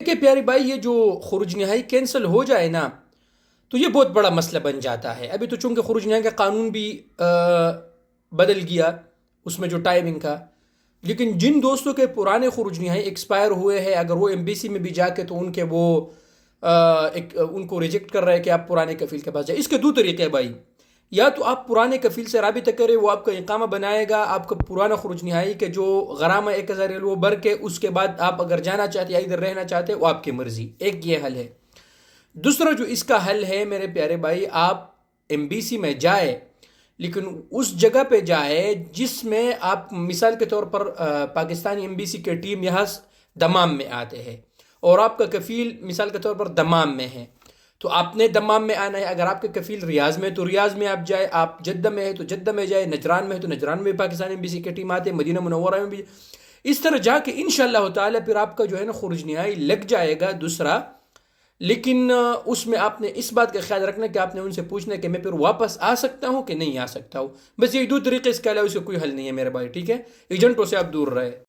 کہ پیارے بھائی یہ جو خروج نہائی کینسل ہو جائے نا تو یہ بہت بڑا مسئلہ بن جاتا ہے. ابھی تو چونکہ خروج نہائی کا قانون بھی بدل گیا اس میں جو ٹائمنگ کا، لیکن جن دوستوں کے پرانے خروج نہائی ایکسپائر ہوئے ہیں اگر وہ ایمبیسی میں بھی جا کے تو ان کے وہ ان کو ریجیکٹ کر رہے ہیں کہ آپ پرانے کفیل کے پاس جائیں. اس کے دو طریقے ہیں بھائی، یا تو آپ پرانے کفیل سے رابطہ کریں، وہ آپ کا اقامہ بنائے گا، آپ کا پرانا خروج نہائی کے جو غرامہ 1000 ریال وہ بھر کے اس کے بعد آپ اگر جانا چاہتے یا ادھر رہنا چاہتے وہ آپ کی مرضی. ایک یہ حل ہے. دوسرا جو اس کا حل ہے میرے پیارے بھائی، آپ ایمبیسی میں جائے لیکن اس جگہ پہ جائے جس میں آپ مثال کے طور پر پاکستانی ایمبیسی کے ٹیم یہاں دمام میں آتے ہیں اور آپ کا کفیل مثال کے طور پر دمام میں ہے، تو آپ نے دمام میں آنا ہے. اگر آپ کے کفیل ریاض میں تو ریاض میں آپ جائے، آپ جدہ میں ہے تو جدہ میں جائے، نجران میں ہے تو نجران میں پاکستانی ایمبیسی کے ٹیم آتے ہیں، مدینہ منورہ میں بھی. اس طرح جا کے انشاءاللہ تعالی پھر آپ کا جو ہے نا خروج نہائی لگ جائے گا دوسرا. لیکن اس میں آپ نے اس بات کا خیال رکھنا کہ آپ نے ان سے پوچھنا کہ میں پھر واپس آ سکتا ہوں کہ نہیں آ سکتا ہوں. بس یہ دو طریقے، اس کے علاوہ اسے کوئی حل نہیں ہے میرے بھائی. ٹھیک ہے، ایجنٹوں سے آپ دور رہے.